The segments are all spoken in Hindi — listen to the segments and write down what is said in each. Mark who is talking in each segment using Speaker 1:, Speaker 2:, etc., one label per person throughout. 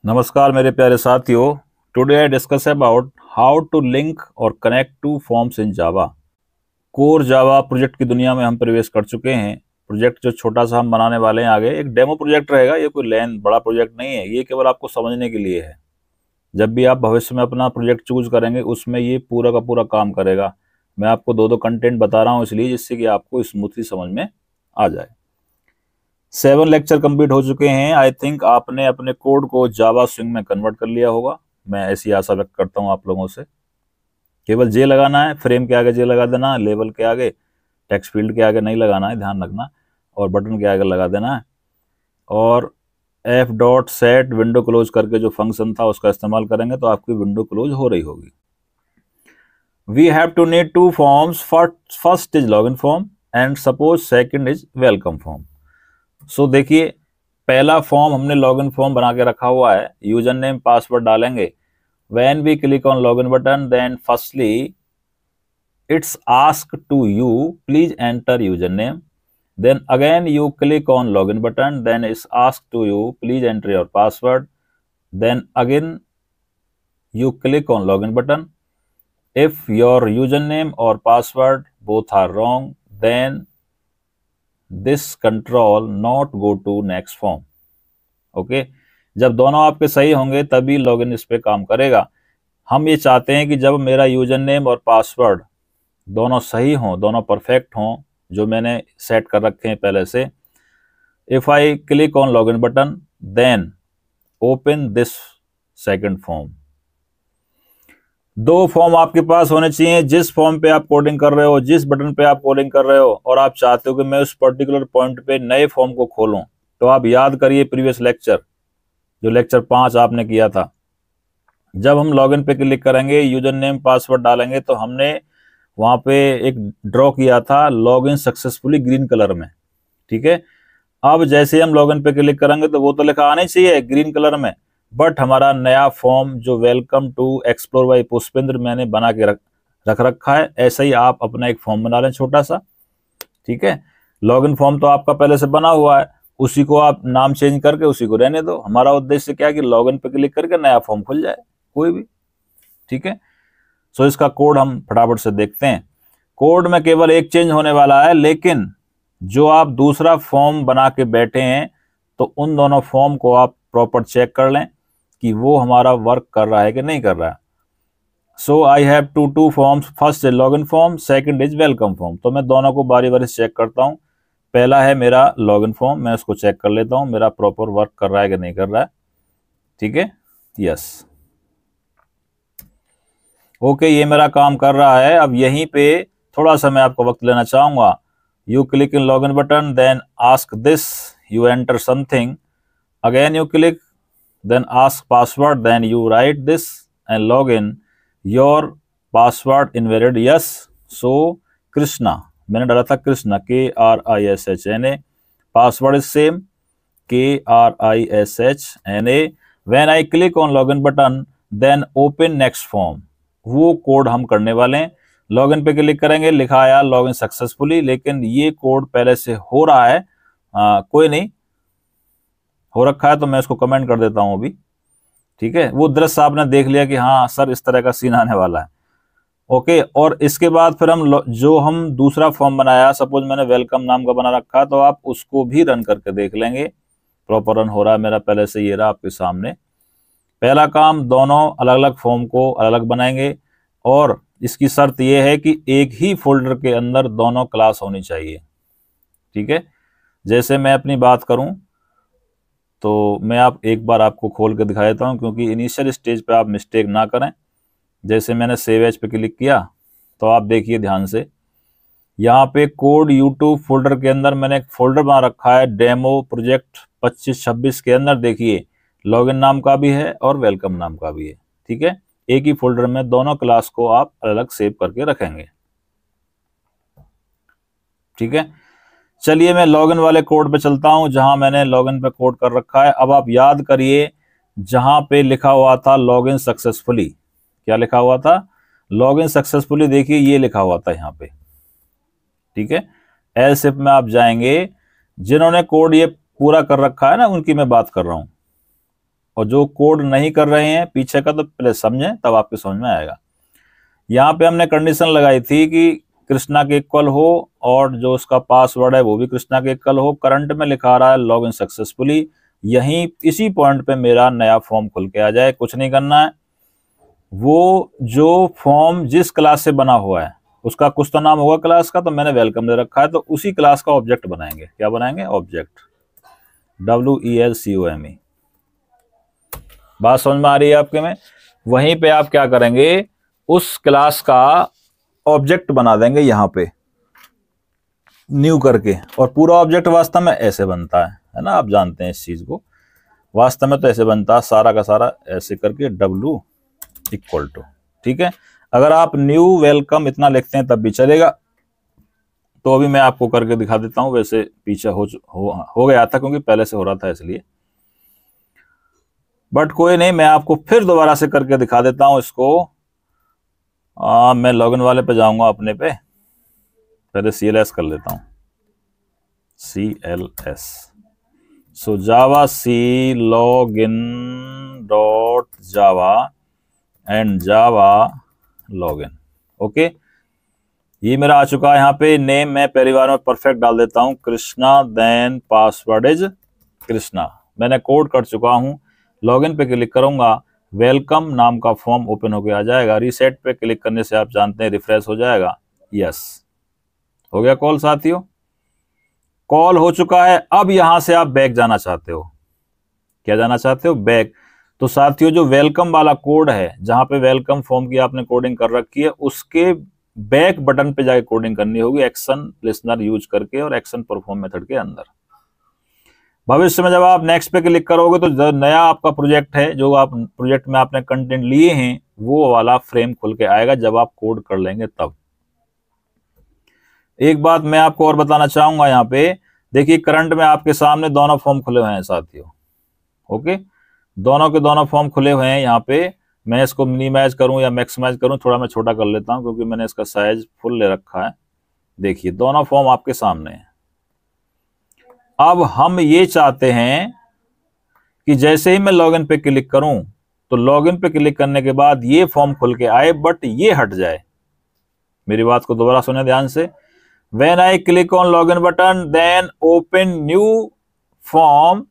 Speaker 1: नमस्कार मेरे प्यारे साथियों। Today I discuss about how to link और connect two forms in Java. Core Java project की दुनिया में हम प्रवेश कर चुके हैं। प्रोजेक्ट जो छोटा सा हम बनाने वाले हैं आगे एक डेमो प्रोजेक्ट रहेगा। ये कोई लैन बड़ा प्रोजेक्ट नहीं है, ये केवल आपको समझने के लिए है। जब भी आप भविष्य में अपना प्रोजेक्ट चूज करेंगे उसमें ये पूरा का पूरा काम करेगा। मैं आपको दो दो कंटेंट बता रहा हूँ इसलिए, जिससे कि आपको स्मूथली समझ में आ जाए। 7 लेक्चर कंप्लीट हो चुके हैं। आई थिंक आपने अपने कोड को जावा स्विंग में कन्वर्ट कर लिया होगा। मैं ऐसी आशा व्यक्त करता हूं आप लोगों से। केवल जे लगाना है, फ्रेम के आगे जे लगा देना है, लेबल के आगे, टेक्स्ट फील्ड के आगे नहीं लगाना है, ध्यान रखना, और बटन के आगे लगा देना है। और F dot set window close करके जो फंक्शन था उसका इस्तेमाल करेंगे तो आपकी विंडो क्लोज हो रही होगी। We have to need two forms. First is login form and suppose second is welcome form. So देखिए, पहला फॉर्म हमने लॉगिन फॉर्म बना के रखा हुआ है। यूजर नेम पासवर्ड डालेंगे। When we click on login button then firstly it's ask to you please enter user name. Then again you click on login button then it's ask to you please enter your password. Then again you click on login button. If your username or password both are wrong, then this control not go to next form. Okay, जब दोनों आपके सही होंगे तभी लॉगिन इस पे काम करेगा। हम ये चाहते हैं कि जब मेरा यूजर नेम और पासवर्ड दोनों सही हों, दोनों परफेक्ट हों, जो मैंने सेट कर रखे हैं पहले से। If I click on login button then open this second form. दो फॉर्म आपके पास होने चाहिए। जिस फॉर्म पे आप कोडिंग कर रहे हो, जिस बटन पे आप कोडिंग कर रहे हो, और आप चाहते हो कि मैं उस पर्टिकुलर पॉइंट पे नए फॉर्म को खोलूं, तो आप याद करिए प्रीवियस लेक्चर, जो लेक्चर 5 आपने किया था। जब हम लॉगिन पे क्लिक करेंगे, यूजर नेम पासवर्ड डालेंगे, तो हमने वहां पे एक ड्रॉ किया था लॉगिन सक्सेसफुली ग्रीन कलर में। ठीक है, अब जैसे हम लॉगिन पे क्लिक करेंगे तो वो तो लिखा आना चाहिए ग्रीन कलर में, बट हमारा नया फॉर्म जो welcome to explore by Pushpendra मैंने बना के रख रखा है, ऐसा ही आप अपना एक फॉर्म बना लें छोटा सा। ठीक है, लॉगिन फॉर्म तो आपका पहले से बना हुआ है, उसी को आप नाम चेंज करके उसी को रहने दो। हमारा उद्देश्य क्या है कि लॉगिन पे क्लिक करके नया फॉर्म खुल जाए कोई भी। ठीक है, सो इसका कोड हम फटाफट से देखते हैं। कोड में केवल एक चेंज होने वाला है, लेकिन जो आप दूसरा फॉर्म बना के बैठे हैं तो उन दोनों फॉर्म को आप प्रॉपर चेक कर लें कि वो हमारा वर्क कर रहा है कि नहीं कर रहा है। So I have two forms. First is login form, second is welcome form. तो मैं दोनों को बारी बारी चेक करता हूं। पहला है मेरा लॉगिन फॉर्म, मैं उसको चेक कर लेता हूं मेरा प्रॉपर वर्क कर रहा है कि नहीं कर रहा है। ठीक है, यस, ओके, ये मेरा काम कर रहा है। अब यहीं पे थोड़ा सा मैं आपको वक्त लेना चाहूंगा। You click in login button then ask this, you enter something, again you click, then ask password, then you write this and log in. Your password invalid, yes. So Krishna, मैंने डाला था Krishna, KRISHNA। Password is same, KRISHNA। When I click on login button then open next form। वो कोड हम करने वाले हैं। लॉगिन पे क्लिक करेंगे, लिखा आया लॉगिन सक्सेसफुली, लेकिन ये कोड पहले से हो रहा है। कोई नहीं, हो रखा है तो मैं इसको कमेंट कर देता हूं अभी। ठीक है, वो दृश्य आपने देख लिया कि हाँ सर इस तरह का सीन आने वाला है। ओके, और इसके बाद फिर जो हम दूसरा फॉर्म बनाया, सपोज मैंने वेलकम नाम का बना रखा, तो आप उसको भी रन करके देख लेंगे। प्रॉपर रन हो रहा है मेरा पहले से, ये रहा आपके सामने। पहला काम, दोनों अलग अलग फॉर्म को अलग अलग बनाएंगे, और इसकी शर्त यह है कि एक ही फोल्डर के अंदर दोनों क्लास होनी चाहिए। ठीक है, जैसे मैं अपनी बात करूं तो मैं एक बार आपको खोल के दिखा देता हूं, क्योंकि इनिशियल स्टेज पे आप मिस्टेक ना करें। जैसे मैंने सेव एज पे क्लिक किया तो आप देखिए ध्यान से, यहाँ पे कोड यूट्यूब फोल्डर के अंदर मैंने एक फोल्डर बना रखा है डेमो प्रोजेक्ट 25-26 के अंदर। देखिए लॉगिन नाम का भी है और वेलकम नाम का भी है। ठीक है, एक ही फोल्डर में दोनों क्लास को आप अलग सेव करके रखेंगे। ठीक है, चलिए मैं लॉगिन वाले कोड पे चलता हूं, जहां मैंने लॉगिन पे कोड कर रखा है। अब आप याद करिए, जहां पे लिखा हुआ था लॉगिन सक्सेसफुली, क्या लिखा हुआ था? Login successfully. देखिए ये लिखा हुआ था यहाँ पे। ठीक है, एल्स इफ में आप जाएंगे, जिन्होंने कोड ये पूरा कर रखा है ना, उनकी मैं बात कर रहा हूं। और जो कोड नहीं कर रहे हैं पीछे का तो पहले समझें, तब आपको समझ में आएगा। यहाँ पे हमने कंडीशन लगाई थी कि कृष्णा के इक्वल हो और जो उसका पासवर्ड है वो भी कृष्णा के इक्वल हो। करंट में लिखा रहा है लॉग इन सक्सेसफुली, यहीं इसी पॉइंट पे मेरा नया फॉर्म खुल के आ जाए। कुछ नहीं करना है, वो जो फॉर्म जिस क्लास से बना हुआ है उसका कुछ तो नाम होगा क्लास का, तो मैंने वेलकम दे रखा है, तो उसी क्लास का ऑब्जेक्ट बनाएंगे। क्या बनाएंगे? Object, WELCOME। बात समझ में आ रही है आपके में? वहीं पे आप क्या करेंगे, उस क्लास का ऑब्जेक्ट बना देंगे यहाँ पे न्यू करके, और पूरा ऑब्जेक्ट वास्तव में ऐसे बनता है ना, आप जानते हैं इस चीज को। वास्तव में तो ऐसे बनता है सारा का सारा, ऐसे करके W इक्वल टू, ठीक है। अगर आप न्यू वेलकम इतना लिखते हैं तब भी चलेगा, तो अभी मैं आपको करके दिखा देता हूं। वैसे पीछे हो गया था क्योंकि पहले से हो रहा था इसलिए, बट कोई नहीं, मैं आपको फिर दोबारा से करके दिखा देता हूं इसको। मैं लॉगिन वाले पे जाऊंगा अपने पे, पहले CLS कर लेता हूं, CLS। So Java C login dot Java and Java login. Okay, ये मेरा आ चुका है। यहाँ पे नेम मैं पहली बार में परफेक्ट डाल देता हूं, Krishna, then password is Krishna. मैंने कोड कर चुका हूं। लॉगिन पे क्लिक करूंगा, वेलकम नाम का फॉर्म ओपन होके आ जाएगा। रीसेट पे क्लिक करने से आप जानते हैं रिफ्रेश हो जाएगा। यस, हो गया कॉल साथियों, कॉल हो चुका है। अब यहां से आप बैक जाना चाहते हो, क्या जाना चाहते हो? बैक। तो साथियों जो वेलकम वाला कोड है, जहां पे वेलकम फॉर्म की आपने कोडिंग कर रखी है, उसके बैक बटन पे जाके कोडिंग करनी होगी, एक्शन लिसनर यूज करके और एक्शन परफॉर्म मेथड के अंदर। भविष्य में जब आप नेक्स्ट पे क्लिक करोगे तो जो नया आपका प्रोजेक्ट है, जो आप प्रोजेक्ट में आपने कंटेंट लिए हैं, वो वाला फ्रेम खुल के आएगा जब आप कोड कर लेंगे तब। एक बात मैं आपको और बताना चाहूंगा, यहाँ पे देखिए करंट में आपके सामने दोनों फॉर्म खुले हुए हैं साथियों। ओके, दोनों के दोनों फॉर्म खुले हुए हैं। यहाँ पे मैं इसको मिनिमाइज करूं या मैक्सिमाइज करूं, थोड़ा मैं छोटा कर लेता हूं क्योंकि मैंने इसका साइज फुल ले रखा है। देखिए दोनों फॉर्म आपके सामने हैं। अब हम ये चाहते हैं कि जैसे ही मैं लॉगिन पे क्लिक करूं तो लॉगिन पे क्लिक करने के बाद ये फॉर्म खुल के आए, बट ये हट जाए। मेरी बात को दोबारा सुने ध्यान से। When I click on login button, then open new form,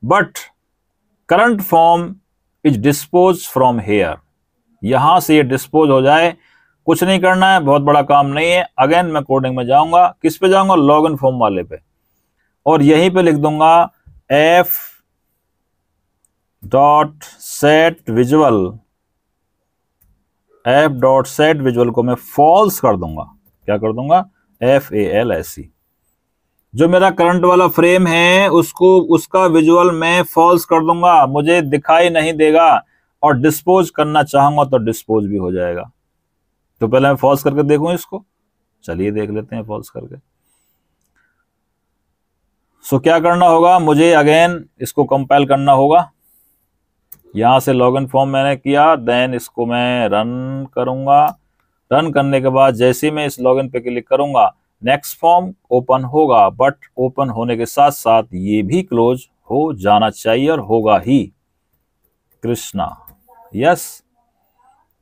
Speaker 1: but current form is disposed from here। यहां से ये डिस्पोज हो जाए, कुछ नहीं करना है, बहुत बड़ा काम नहीं है। अगेन मैं कोडिंग में जाऊंगा, किस पे जाऊंगा? लॉगिन फॉर्म वाले पे, और यहीं पे लिख दूंगा f dot set visual, f dot set visual को मैं फॉल्स कर दूंगा। क्या कर दूंगा? FALSE। जो मेरा करंट वाला फ्रेम है उसका विजुअल मैं फॉल्स कर दूंगा, मुझे दिखाई नहीं देगा, और डिस्पोज करना चाहूंगा तो डिस्पोज भी हो जाएगा। तो पहले मैं फॉल्स करके देखूं इसको, चलिए देख लेते हैं फॉल्स करके। सो क्या करना होगा, मुझे अगेन इसको कंपाइल करना होगा। यहां से लॉगिन फॉर्म मैंने किया, देन इसको मैं रन करूंगा। रन करने के बाद जैसे ही मैं इस लॉगिन पे क्लिक करूंगा, नेक्स्ट फॉर्म ओपन होगा, बट ओपन होने के साथ साथ ये भी क्लोज हो जाना चाहिए, और होगा ही। कृष्णा, यस।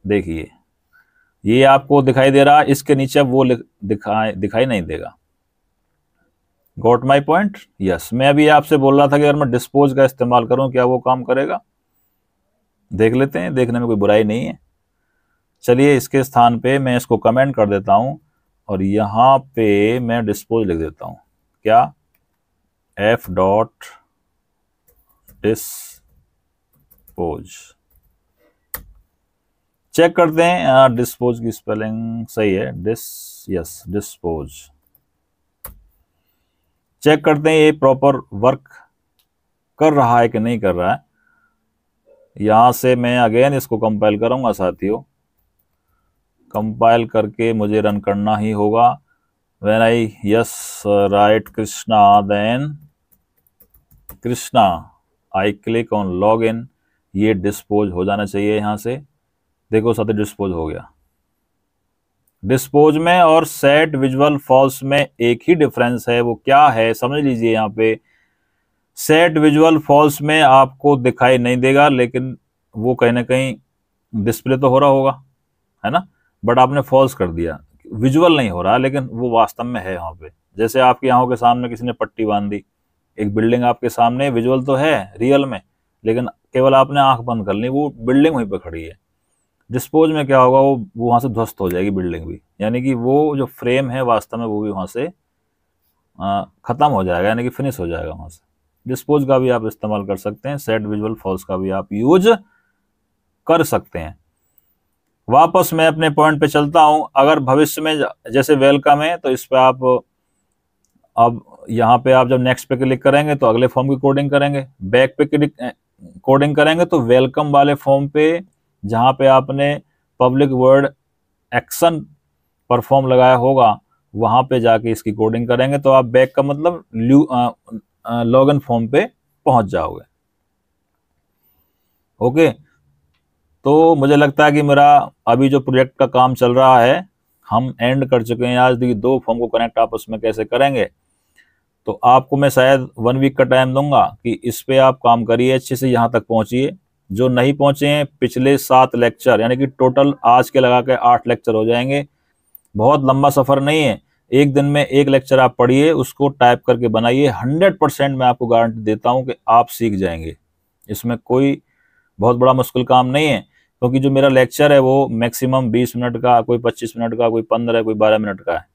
Speaker 1: देखिए ये आपको दिखाई दे रहा है, इसके नीचे वो दिखाई नहीं देगा। Got my point? यस। मैं अभी आपसे बोल रहा था कि अगर मैं डिस्पोज का इस्तेमाल करूं क्या वो काम करेगा? देख लेते हैं, देखने में कोई बुराई नहीं है। चलिए इसके स्थान पे मैं इसको कमेंट कर देता हूं, और यहां पे मैं डिस्पोज लिख देता हूं। क्या? f dot dispose. चेक करते हैं डिस्पोज की स्पेलिंग सही है, यस डिस्पोज। चेक करते हैं ये प्रॉपर वर्क कर रहा है कि नहीं कर रहा है। यहां से मैं अगेन इसको कंपाइल करूंगा साथियों, कंपाइल करके मुझे रन करना ही होगा। When I yes write Krishna, then Krishna I click on login, ये डिस्पोज हो जाना चाहिए। यहां से देखो साथियों डिस्पोज हो गया। डिस्पोज में और सेट विजुअल फॉल्स में एक ही डिफरेंस है, वो क्या है समझ लीजिए। यहाँ पे सेट विजुअल फॉल्स में आपको दिखाई नहीं देगा, लेकिन वो कहीं ना कहीं डिस्प्ले तो हो रहा होगा, है ना, बट आपने फॉल्स कर दिया, विजुअल नहीं हो रहा, लेकिन वो वास्तव में है वहाँ पे। जैसे आपकी आंखों के सामने किसी ने पट्टी बांध दी, एक बिल्डिंग आपके सामने, विजुअल तो है रियल में, लेकिन केवल आपने आंख बंद कर ली, वो बिल्डिंग वहीं पे खड़ी है। डिस्पोज में क्या होगा, वो वहाँ से ध्वस्त हो जाएगी बिल्डिंग भी, यानी कि वो जो फ्रेम है वास्तव में वो भी वहाँ से ख़त्म हो जाएगा, यानी कि फिनिश हो जाएगा वहाँ से। डिस्पोज का भी आप इस्तेमाल कर सकते हैं, सेट विजुअल फॉल्स का भी आप यूज कर सकते हैं। वापस मैं अपने पॉइंट पे चलता हूं। अगर भविष्य में जैसे वेलकम है, तो इस पे आप अब यहाँ पे आप जब नेक्स्ट पे क्लिक करेंगे तो अगले फॉर्म की कोडिंग करेंगे, बैक पे क्लिक कोडिंग करेंगे तो वेलकम वाले फॉर्म पे जहाँ पे आपने पब्लिक वर्ड एक्शन परफॉर्म लगाया होगा वहाँ पे जाके इसकी कोडिंग करेंगे, तो आप बैक का मतलब लॉगिन फॉर्म पे पहुंच जाओगे। ओके, तो मुझे लगता है कि मेरा अभी जो प्रोजेक्ट का काम चल रहा है हम एंड कर चुके हैं। आज देखिए 2 फॉर्म को कनेक्ट आपस में कैसे करेंगे, तो आपको मैं शायद 1 वीक का टाइम दूंगा कि इस पे आप काम करिए, अच्छे से यहाँ तक पहुँचिए। जो नहीं पहुँचे हैं, पिछले 7 लेक्चर यानी कि टोटल आज के लगा के 8 लेक्चर हो जाएंगे। बहुत लंबा सफ़र नहीं है, एक दिन में 1 लेक्चर आप पढ़िए, उसको टाइप करके बनाइए। 100% मैं आपको गारंटी देता हूँ कि आप सीख जाएंगे। इसमें कोई बहुत बड़ा मुश्किल काम नहीं है, क्योंकि जो मेरा लेक्चर है वो मैक्सिमम 20 मिनट का, कोई 25 मिनट का, कोई 15, कोई 12 मिनट का है।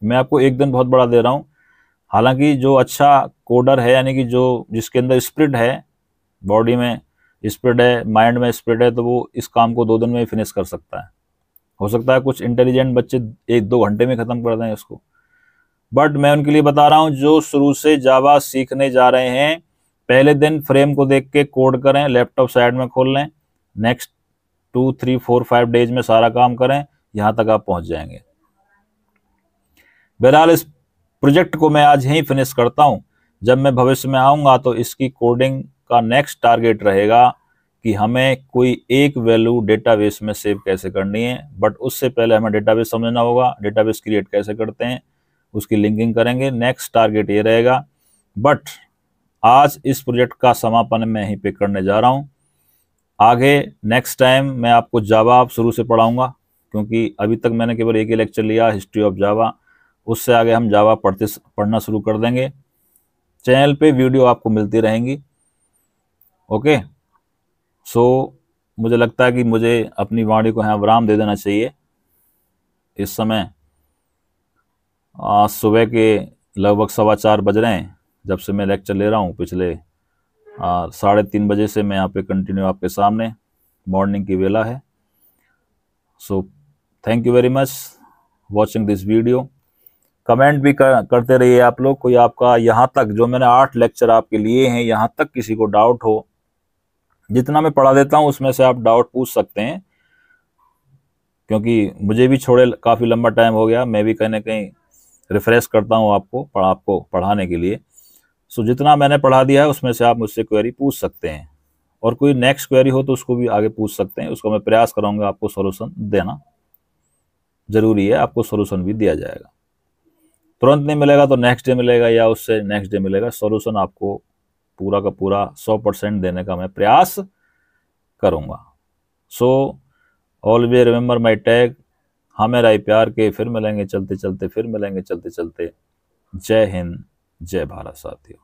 Speaker 1: मैं आपको एक दिन बहुत बड़ा दे रहा हूँ। हालांकि जो अच्छा कोडर है, यानी कि जो जिसके अंदर स्पिरिट है, बॉडी में स्पिरिट है, माइंड में स्पिरिट है, तो वो इस काम को 2 दिन में ही फिनिश कर सकता है। हो सकता है कुछ इंटेलिजेंट बच्चे 1-2 घंटे में ख़त्म कर दें इसको, बट मैं उनके लिए बता रहा हूँ जो शुरू से जावा सीखने जा रहे हैं। पहले दिन फ्रेम को देख के कोड करें, लैपटॉप साइड में खोल लें, नेक्स्ट 2, 3, 4, 5 डेज में सारा काम करें, यहाँ तक आप पहुँच जाएंगे। बहरहाल इस प्रोजेक्ट को मैं आज यहीं फिनिश करता हूँ। जब मैं भविष्य में आऊँगा तो इसकी कोडिंग का नेक्स्ट टारगेट रहेगा कि हमें कोई एक वैल्यू डेटाबेस में सेव कैसे करनी है, बट उससे पहले हमें डेटाबेस समझना होगा, डेटाबेस क्रिएट कैसे करते हैं, उसकी लिंकिंग करेंगे। नेक्स्ट टारगेट ये रहेगा। बट आज इस प्रोजेक्ट का समापन मैं यहीं पे करने जा रहा हूँ। आगे नेक्स्ट टाइम मैं आपको जावा शुरू से पढ़ाऊँगा, क्योंकि अभी तक मैंने केवल एक ही लेक्चर लिया, हिस्ट्री ऑफ जावा। उससे आगे हम जावा पढ़ना शुरू कर देंगे। चैनल पे वीडियो आपको मिलती रहेंगी। ओके, सो मुझे लगता है कि मुझे अपनी वाणी को यहाँ विराम दे देना चाहिए। इस समय सुबह के लगभग 4:15 बज रहे हैं जब से मैं लेक्चर ले रहा हूँ। पिछले 3:30 बजे से मैं यहाँ पे कंटिन्यू आपके सामने, मॉर्निंग की वेला है। So thank you very much watching this video. Comment भी करते रहिए आप लोग। कोई आपका यहाँ तक जो मैंने 8 लेक्चर आपके लिए हैं, यहाँ तक किसी को डाउट हो, जितना मैं पढ़ा देता हूँ उसमें से आप डाउट पूछ सकते हैं, क्योंकि मुझे भी छोड़े काफ़ी लंबा टाइम हो गया। मैं भी कहीं ना कहीं रिफ्रेश करता हूँ आपको पढ़ाने के लिए। सो जितना मैंने पढ़ा दिया है उसमें से आप मुझसे क्वेरी पूछ सकते हैं, और कोई नेक्स्ट क्वेरी हो तो उसको भी आगे पूछ सकते हैं। उसको मैं प्रयास करूँगा आपको सोल्यूशन देना। ज़रूरी है, आपको सोल्यूशन भी दिया जाएगा। तुरंत नहीं मिलेगा तो नेक्स्ट डे मिलेगा, या उससे नेक्स्ट डे मिलेगा। सोल्यूशन आपको पूरा का पूरा 100% देने का मैं प्रयास करूँगा। So always remember my tag, हमें राय प्यार के। फिर मिलेंगे चलते चलते, फिर मिलेंगे चलते चलते। जय हिंद, जय भारत साथियों।